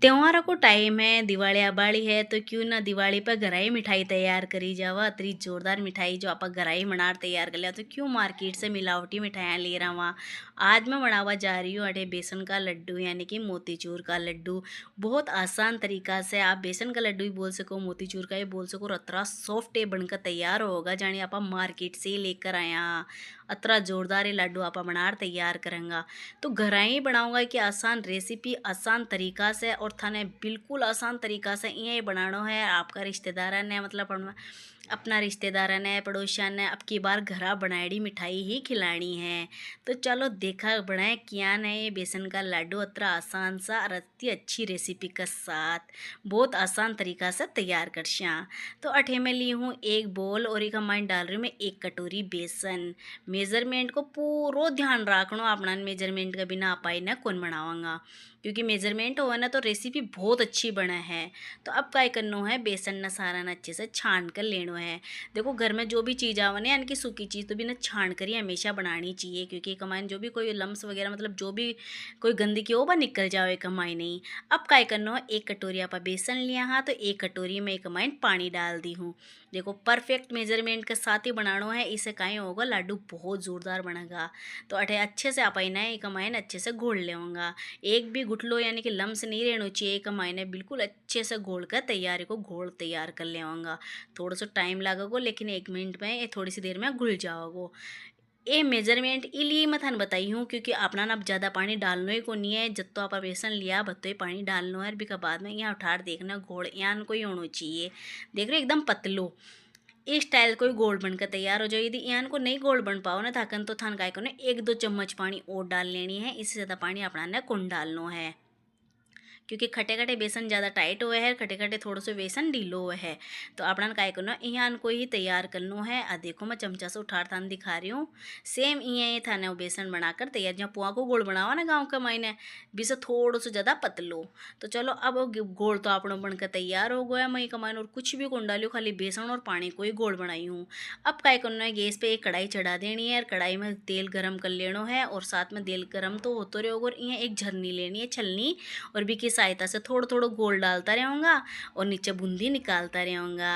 त्योहारों को टाइम है, दिवाली आबाड़ी है तो क्यों ना दिवाली पर घराई मिठाई तैयार करी जावा। इतनी जोरदार मिठाई जो आप घराई मनार तैयार कर लिया तो क्यों मार्केट से मिलावटी मिठाइयाँ ले रहा वहाँ। आज मैं बनावा जा रही हूँ अटे बेसन का लड्डू यानी कि मोतीचूर का लड्डू। बहुत आसान तरीका से आप बेसन का लड्डू भी बोल सको, मोतीचूर का भी बोल सको। अतरा सॉफ्ट बनकर तैयार होगा जानी आप मार्केट से ही लेकर आया। अतरा जोरदार ये लड्डू आप बनार तैयार करेंगा तो घर ही बनाऊंगा कि आसान रेसिपी आसान तरीका से और थाने बिल्कुल आसान तरीका से ये बनाना है। आपका रिश्तेदार ने मतलब अपना रिश्तेदार ने पड़ोसिया ने अब की बार घरा बनाई मिठाई ही खिलानी है। तो चलो देखा बनाए क्या ने ये बेसन का लड्डू अतरा आसान सा और अति अच्छी रेसिपी के साथ बहुत आसान तरीका से तैयार कर श्या। तो अठे में ली हूँ एक बोल और एक हमारे डाल रही हूँ मैं एक कटोरी बेसन। मेज़रमेंट को पूरा ध्यान रखना अपना, मेजरमेंट के बिना पाई ना कौन बनावांगा क्योंकि मेजरमेंट हो ना तो रेसिपी बहुत अच्छी बना है। तो अब क्या करना है, बेसन न सारा न अच्छे से छान कर लेना है। देखो घर में जो भी चीज़ आवे यानी कि सूखी चीज़ तो भी ना छान कर ही हमेशा बनानी चाहिए क्योंकि कमाइन जो भी कोई लम्स वगैरह मतलब जो भी कोई गंदगी हो वह निकल जाए कमाई नहीं। अब क्या करना है, एक कटोरी आप बेसन लिया हाँ तो एक कटोरी में एक कमाइन पानी डाल दी हूँ। देखो परफेक्ट मेजरमेंट के साथ ही बनाना है, इससे कहीं होगा लड्डू बहुत ज़ोरदार बनेगा। तो अठे अच्छे से आप ना एक कमाइन अच्छे से घोल लेऊंगा। एक भी गुठलो यानी कि लम्स नहीं रहना चाहिए। एक मायने बिल्कुल अच्छे से घोल कर तैयारी को घोल तैयार कर लेवांगा। थोड़ा सा टाइम लगेगा लेकिन 1 मिनट में ये थोड़ी सी देर में घुल जाओगे। ये मेजरमेंट इसलिए मैं थान बताई हूँ क्योंकि अपना ना ज़्यादा पानी डालना ही को नहीं है। जब तो आप बेसन लिया बत्तो ही पानी डालना है भी बाद में यहाँ उठार देखना घोल यान को ही होना चाहिए। देख रहे एकदम पतलो इस स्टाइल कोई गोल बनकर तैयार हो जाए। यदि यान को नहीं गोल बन पाओ ना थाकन तो थान काय को ना 1-2 चम्मच पानी और डाल लेनी है। इससे ज़्यादा पानी अपना ने कौन डालना है क्योंकि खटे खटे बेसन ज़्यादा टाइट हुए है, खटे खटे थोड़ा सा बेसन ढीलो हुए है। तो अपना काय करना यहाँ को ही तैयार करना है। आ देखो मैं चमचा से उठार थान दिखा रही हूँ। सेम ये थाने वो बेसन बनाकर तैयार जहाँ पुआ को गोल बनावा ना गाँव का मायने भी से थोड़ा सा ज़्यादा पतलो। तो चलो अब गोल तो अपना बनकर तैयार हो गया। मैं कमाइन और कुछ भी कौन डाली खाली बेसन और पानी को ही गोल बनाई हूँ। अब काय करना है, गैस पे एक कढ़ाई चढ़ा देनी है और कढ़ाई में तेल गरम कर लेना है और साथ में तेल गरम तो होते रहे और ये एक झरनी लेनी है छलनी और भी की सहायता से थोड़ा थोड़ा गोल डालता रहूँगा और नीचे बूंदी निकालता रहूँगा।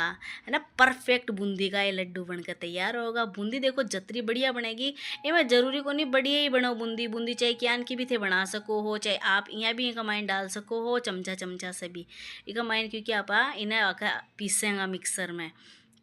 है ना, परफेक्ट बूंदी का ये लड्डू बनकर तैयार होगा। बूंदी देखो जतरी बढ़िया बनेगी ये मैं ज़रूरी को नहीं बढ़िया ही बनाओ। बूंदी बूंदी चाहे क्यान की भी थे बना सको हो, चाहे आप यहाँ भी कमाइन डाल सको हो चमचा चमचा से भी ये कमाइन क्योंकि आप इन्हें पीसेंगा मिक्सर में।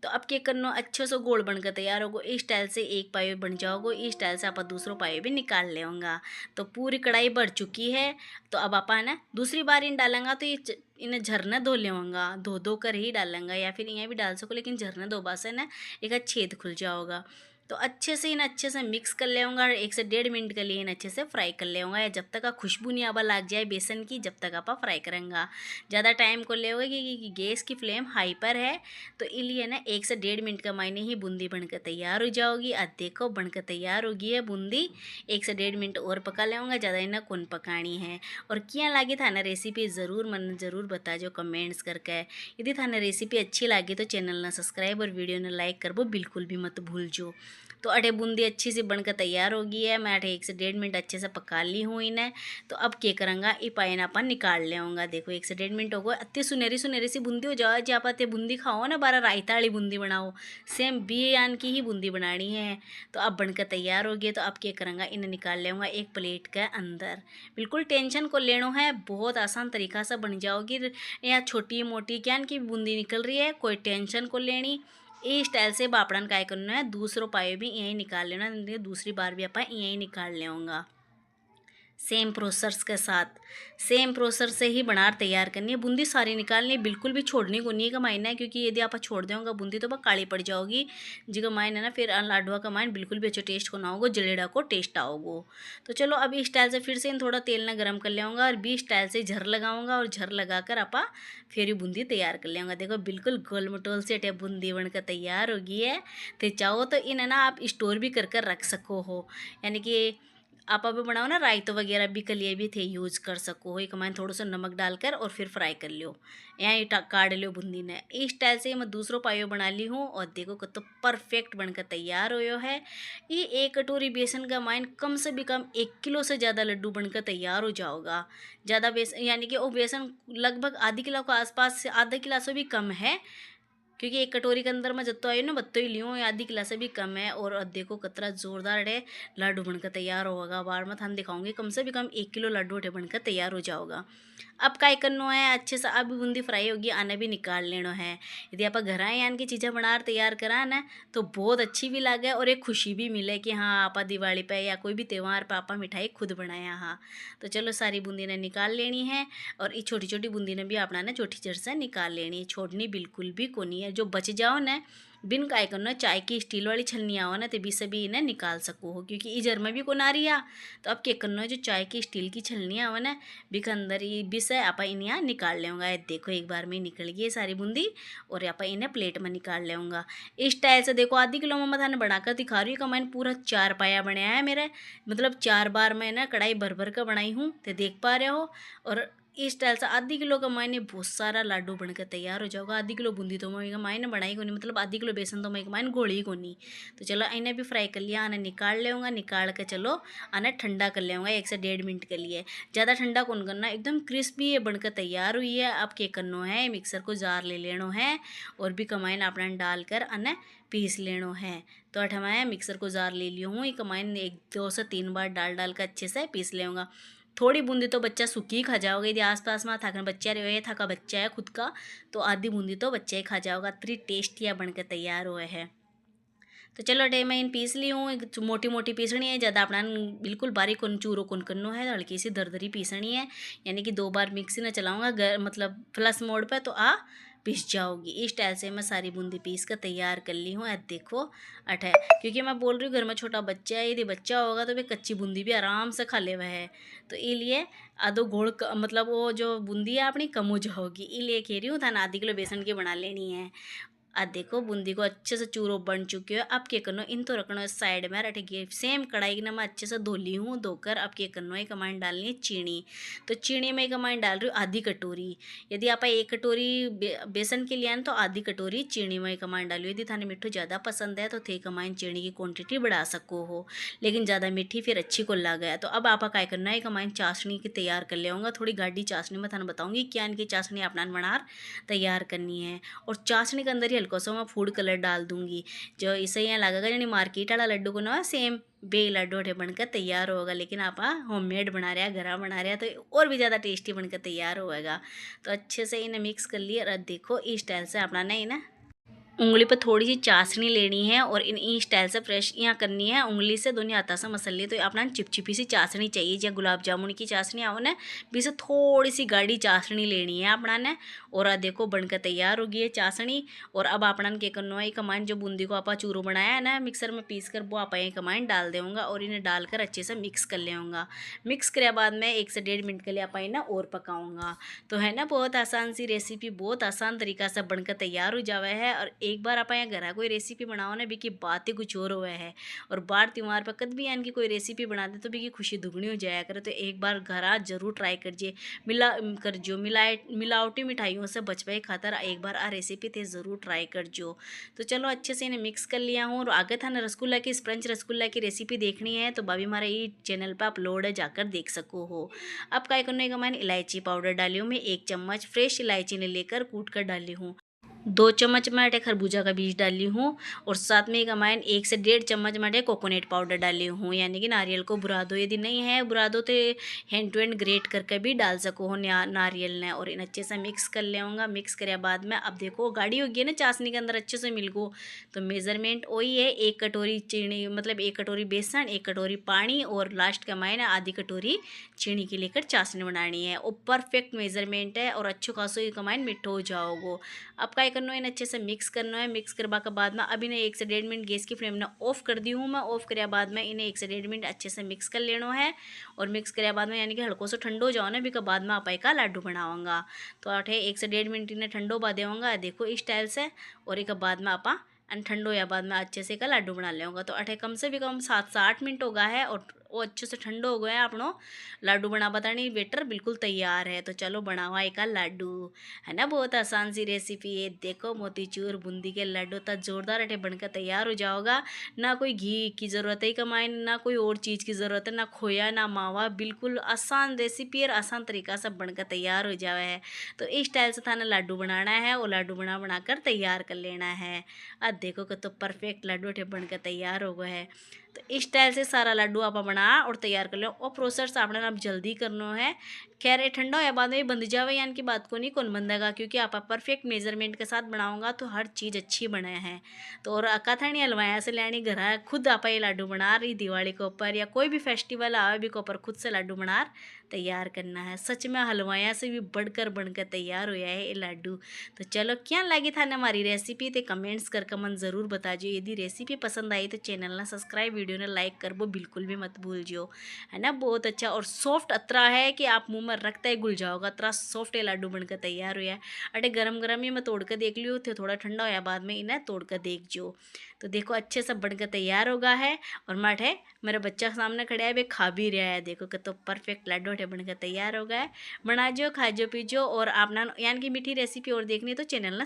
तो अब क्या करना, अच्छे से गोल बनकर तैयार होगा। इस स्टाइल से एक पाई बन जाओगे, इस स्टाइल से आप दूसरों पाई भी निकाल लेगा। तो पूरी कढ़ाई भर चुकी है। तो अब आप ना दूसरी बार इन डालेंगा तो ये इन्हें झरना धो लेऊंगा, धो धो कर ही डालेंगा या फिर यहाँ भी डाल सको लेकिन झरना धोबा से ना एक छेद खुल जाओगा। तो अच्छे से इन अच्छे से मिक्स कर लेऊंगा और 1 से 1.5 मिनट के लिए इन अच्छे से फ्राई कर लेऊंगा या जब तक आप खुशबू नहीं आवा लग जाए बेसन की जब तक आप फ्राई करेंगे। ज़्यादा टाइम को लेओगे कि गैस की फ्लेम हाई पर है। तो इसलिए ना 1 से 1.5 मिनट का मायने ही बूंदी बनकर तैयार हो जाओगी। अब देखो बनकर तैयार होगी है बूंदी। 1 से 1.5 मिनट और पका लेऊंगा, ज़्यादा इन्हें कौन पकानी है। और क्या लगी थाना रेसिपी ज़रूर मन ज़रूर बता जो कमेंट्स करके। यदि थाना रेसिपी अच्छी लगी तो चैनल ना सब्सक्राइब और वीडियो ने लाइक करबो बिल्कुल भी मत भूल जो। तो अटे बूंदी अच्छी सी बनकर तैयार होगी है। मैं अटे 1 से 1.5 मिनट अच्छे से पका ली हूँ इन्हें। तो अब क्या करूँगा ये पाइन अपन निकाल लेऊंगा। देखो 1 से 1.5 मिनट हो गए, अति सुनहरी सुनहरी सी बूंदी हो जाओ। जी आप बूंदी खाओ ना बारा रायता वाली बूंदी बनाओ, सेम बियान की ही बूंदी बनानी है। तो अब बनकर तैयार हो गई। तो अब क्या करूँगा इन्हें निकाल लेऊंगा एक प्लेट के अंदर। बिल्कुल टेंशन को लेना है, बहुत आसान तरीका से बन जाओगी। या छोटी मोटी ज्ञान की बूंदी निकल रही है कोई टेंशन को लेनी। इस स्टाइल से बापड़न काय करना है, दूसरों पाए भी यहीं निकाल लेना, दूसरी बार भी अपन यहीं निकाल लेऊंगा। सेम प्रोसेस के साथ सेम प्रोसेस से ही बनार तैयार करनी है। बूंदी सारी निकालनी है, बिल्कुल भी छोड़नी को नहीं कमाइना है क्योंकि यदि आप छोड़ देंगे बूंदी तो वह काली पड़ जाओगी जी कमाइन है ना। फिर लाडवा का माइन बिल्कुल भी अच्छे टेस्ट को ना होगा, जलेड़ा को टेस्ट आओगो। तो चलो अब इस स्टाइल से फिर से इन थोड़ा तेल ना गर्म कर लेऊंगा और भी स्टाइल से झर लगाऊंगा और झर लगा कर आप फिर बूंदी तैयार कर लेंगे। देखो बिल्कुल गोल मटोल से अटे बूंदी बनकर तैयार होगी है। तो चाहो तो इन है ना आप स्टोर भी कर रख सको हो, यानी कि आप अभी बनाओ ना रायतो वगैरह भी के लिए भी थे यूज कर सको हो। एक मैं थोड़ा सा नमक डालकर और फिर फ्राई कर लियो, यहाँ काट लियो बूंदी ने। इस स्टाइल से मैं दूसरों पायो बना ली हूँ और देखो कितना परफेक्ट बनकर तैयार हो है। ये एक कटोरी बेसन का माइन कम से भी कम 1 किलो से ज़्यादा लड्डू बनकर तैयार हो जाओगा। ज़्यादा बेसन यानी कि वो बेसन लगभग आधी किलो के आसपास से, आधा किलो से भी कम है, क्योंकि एक कटोरी के अंदर मैं जत्तो आई ना बत्तो ही लियो, आधी किलो से भी कम है। और देखो कितना जोरदार है लड्डू बनकर तैयार होगा। बार मैं थाने दिखाऊंगी, कम से भी कम 1 किलो लड्डू बनकर तैयार हो जाओगा। अब काय करना है, अच्छे से अब बूंदी फ्राई होगी, आने भी निकाल लेना है। यदि आप घर आए यानी कि चीज़ें बना तैयार करा ना तो बहुत अच्छी भी लगे और एक खुशी भी मिले कि हाँ आपा दिवाली पे या कोई भी त्यौहार पे आपा मिठाई खुद बनाया। हाँ तो चलो सारी बूंदी ने निकाल लेनी है और ये छोटी छोटी बूंदी ने भी अपना ने छोटी चर से निकाल लेनी है, छोड़नी बिल्कुल भी को नहीं है। जो बच जाओ ना बिन काय करना, चाय की स्टील वाली छलनी आओ ना तो बीस भी इन्हें निकाल सको हो, क्योंकि ई जर में भी को ना रही आ तो अब क्या करना है, जो चाय की स्टील की छलनी आओ ना बी के अंदर ये बीस है आप इन्हें निकाल लेंगे। देखो एक बार में निकल गई सारी बूंदी और आप इन्हें प्लेट में निकाल लेंगे। इस स्टाइल से देखो आधी किलो में मैं थाने बनाकर दिखा रही हूँ कि मैंने पूरा 4 पाया बनाया है मेरे, मतलब 4 बार मैं ना कढ़ाई भर भर कर बनाई हूँ तो देख पा रहे हो। और इस स्टाइल से आधी किलो का मायने बहुत सारा लाडू बनकर तैयार हो जाएगा। आधी किलो बूंदी तो मैं मायने बनाई को नहीं, मतलब आधी किलो बेसन तो मैं मायने घोड़ी को नहीं। तो चलो इन्हें भी फ्राई कर लिया, आने निकाल लेऊँगा, निकाल के चलो आने ठंडा कर लेऊँगा 1 से 1.5 मिनट के लिए। ज़्यादा ठंडा कौन करना, एकदम क्रिस्पी ये बनकर तैयार हुई है। अब क्या करना है, मिक्सर को जार ले लेना है और भी कमाइन अपना डालकर अने पीस लेना है। तो अठ मैं मिक्सर को जार ले लिया हूँ, ये कमाइन 1 2 से 3 बार डाल कर अच्छे से पीस लेऊँगा। थोड़ी बूंदी तो बच्चा सूखी खा जाओगे, यदि आसपास में था बच्चा रहे ये था का बच्चा है खुद का तो आधी बूंदी तो बच्चा ही खा जाओगा। इतनी टेस्टिया बनकर तैयार हुए है। तो चलो डे मैं इन पीस ली हूँ, मोटी मोटी पीसनी है, ज़्यादा अपना बिल्कुल बारीक कौन चूरो कौन करना है, हल्की सी दरदरी पीसनी है। यानी कि 2 बार मिक्सी ना चलाऊँगा मतलब प्लस मोड पर तो पिस जाओगी। इस स्टाइल से मैं सारी बूंदी पीस कर तैयार कर ली हूँ। देखो अठ है, क्योंकि मैं बोल रही हूँ घर में छोटा बच्चा है, यदि बच्चा होगा तो वे कच्ची बूंदी भी आराम से खा ले वह है। तो इसलिए आधो गोड़ मतलब वो जो बूंदी है अपनी कम हो जाओगी, इसलिए कह रही हूँ था आधी किलो बेसन की बना लेनी है। आज देखो बूंदी को अच्छे से चूरो बन चुके हो। अब क्या करना, इन तो रखना है साइड में रट गए। सेम कढ़ाई ना मैं अच्छे से धो ली हूँ, धोकर अब क्या करना है कमांड डालनी है चीनी। तो चीनी में कमांड डाल रही हूँ आधी कटोरी। यदि आप 1 कटोरी बेसन के लिए आए तो आधी कटोरी चीनी में कमांड डालियो। यदि थाने मिठो ज़्यादा पसंद है तो थे कमांड चीनी की क्वान्टिटी बढ़ा सको हो, लेकिन ज़्यादा मीठी फिर अच्छी को लग गया। तो अब आप क्या करना है कमांड चाशनी की तैयार कर लेगा। थोड़ी गाढ़ी चाशनी में थाने बताऊँगी क्या इनकी चाशनी अपना बना तैयार करनी है। और चाशनी के अंदर ही हल्का सा मैं फूड कलर डाल दूंगी, जो इसे यहाँ लगेगा यानी मार्केट वाला लड्डू को ना सेम बे लड्डू बनकर तैयार होगा। लेकिन आप होममेड बना रहे हैं, घर बना रहे हैं तो और भी ज़्यादा टेस्टी बनकर तैयार होगा। तो अच्छे से इन्हें मिक्स कर लिया और देखो इस स्टाइल से अपना नहीं ना उंगली पर थोड़ी सी चाशनी लेनी है और इन स्टाइल से फ्रेश यहाँ करनी है उंगली से दोनों हाथा से मसल लिए। तो अपना चिपचिपी सी चाशनी चाहिए, जब गुलाब जामुन की चाशनी आओ ना भी से थोड़ी सी गाढ़ी चाशनी लेनी है अपना ने। और देखो बनकर तैयार होगी है चाशनी। और अब अपना क्या करना है, कमाइन जो बूंदी को आप चूरो बनाया है ना मिक्सर में पीस कर वो आप कमाइन डाल देंगे और इन्हें डालकर अच्छे से मिक्स कर लेंगे। मिक्स करे बाद में 1 से 1.5 मिनट के लिए आप ना और पकाऊंगा। तो है ना बहुत आसान सी रेसिपी, बहुत आसान तरीका से बनकर तैयार हो जावा है। और एक बार आप यहाँ घर कोई रेसिपी बनाओ ना भी की बात ही कुछ और हुआ है। और बार त्यौहार पर कद भी यानी कि कोई रेसिपी बना दे तो भी की खुशी दुगनी हो जाया करे। तो एक बार घर जरूर ट्राई करजिए, मिलावटी मिठाइयों से बचवाई खातर एक बार रेसिपी थे ज़रूर ट्राई करजो। तो चलो अच्छे से इन्हें मिक्स कर लिया हूँ। और आगे था ना रसगुल्ला की स्पंज रसगुल्ला की रेसिपी देखनी है तो भाभी हमारे ये चैनल पर अपलोड है, जाकर देख सको हो। अब क्या करने का मैंने इलायची पाउडर डाली हूँ, मैं 1 चम्मच फ्रेश इलायची ने लेकर कूट कर डाली हूँ। 2 चम्मच मैं खरबूजा का बीज डाली हूँ। और साथ में एक अमाइन 1 से 1.5 चम्मच मैं कोकोनट पाउडर डाली हूँ, यानी कि नारियल को बुरा दो। यदि नहीं है बुरा दो तो हैंड टू हैंड ग्रेट करके भी डाल सको हो नारियल ने। और इन अच्छे से मिक्स कर लेऊँगा। मिक्स करे बाद में अब देखो गाढ़ी होगी ना चाशनी के अंदर अच्छे से मिल गो। तो मेज़रमेंट वही है 1 कटोरी चीनी, मतलब 1 कटोरी बेसन, 1 कटोरी पानी और लास्ट का मायने आधी कटोरी चीनी की लेकर चाशनी बनानी है। वो परफेक्ट मेज़रमेंट है और अच्छो खासो ये कमाइन मिठो हो जाओगो। अब क्या करना है, अच्छे से मिक्स करना है। मिक्स करवा के बाद में अब इन्हें 1 से 1.5 मिनट गैस की फ्लेम ने ऑफ कर दी हूँ मैं। ऑफ करे बाद में इन्हें 1 से 1.5 मिनट अच्छे से मिक्स कर लेना है। और मिक्स करे बाद में यानी कि हल्को से ठंडो जाओ ना भी के बाद में आप का लाडू बनाऊंगा। तो अठे 1 से 1.5 मिनट इन्हें ठंडो बा देऊँगा देखो इस स्टाइल से। और एक बाद में आप ठंडो या बाद में अच्छे से का लाडू बना लेगा। तो अठे कम से भी कम 7 से 8 मिनट होगा है। और वो अच्छे से ठंडो हो गया अपनो लाडू बना बतानी बेटर बिल्कुल तैयार है। तो चलो बनावा एक लाडू, है ना। बहुत आसान सी रेसिपी है। देखो मोतीचूर बूंदी के लड्डू तो जोरदार अठे बनकर तैयार हो जाओगा। ना कोई घी की ज़रूरत है कमाई, ना कोई और चीज़ की ज़रूरत है, ना खोया ना मावा। बिल्कुल आसान रेसिपी और आसान तरीका से बनकर तैयार हो जावे है। तो इस स्टाइल से थाने लाडू बनाना है और लाडू बना कर तैयार कर लेना है। अब देखो कि तो परफेक्ट लाडू अठे बनकर तैयार हो गए है। तो इस स्टाइल से सारा लाडू आप बना और तैयार कर लो। और प्रोसेस आपने अब जल्दी करना है। खैर ये ठंडा होया बाद में बंद जावे यानी कि बात को नहीं कौन बंदेगा, क्योंकि आप परफेक्ट मेजरमेंट के साथ बनाऊंगा तो हर चीज़ अच्छी बने है। तो और कथा नहीं हलवाया से लेनी घर खुद आप ये लाडू बना रही दिवाली के ऊपर या कोई भी फेस्टिवल आवे भी के ऊपर खुद से लाडू बना तैयार करना है। सच में हलवाया से भी बढ़कर बनकर तैयार होया है ये लाडू। तो चलो क्या लगी था ना हमारी रेसिपी तो कमेंट्स कर मन ज़रूर बता जो। यदि रेसिपी पसंद आई तो चैनल ना सब्सक्राइब वीडियो ने लाइक कर वो बिल्कुल भी मत भूल जियो, है ना। बहुत अच्छा और सॉफ्ट अतरा है कि आप मुंह में रखते ही घुल जाओगा, अतरा सॉफ्ट ये लाडू बनकर तैयार हुआ है। अरे गरम गरम ही मैं तोड़ कर देख लियो थे, थोड़ा ठंडा होया बाद में इन्हें तोड़ कर देख जो। तो देखो अच्छे से बनकर तैयार होगा है। और मठ है मेरा बच्चा सामने खड़ा है वे खा भी रहा है। देखो कि तो परफेक्ट लाडू बनकर तैयार हो गया है। बना जो खा जो पीजो। और आपना यानी कि मीठी रेसिपी और देखनी है तो चैनल ना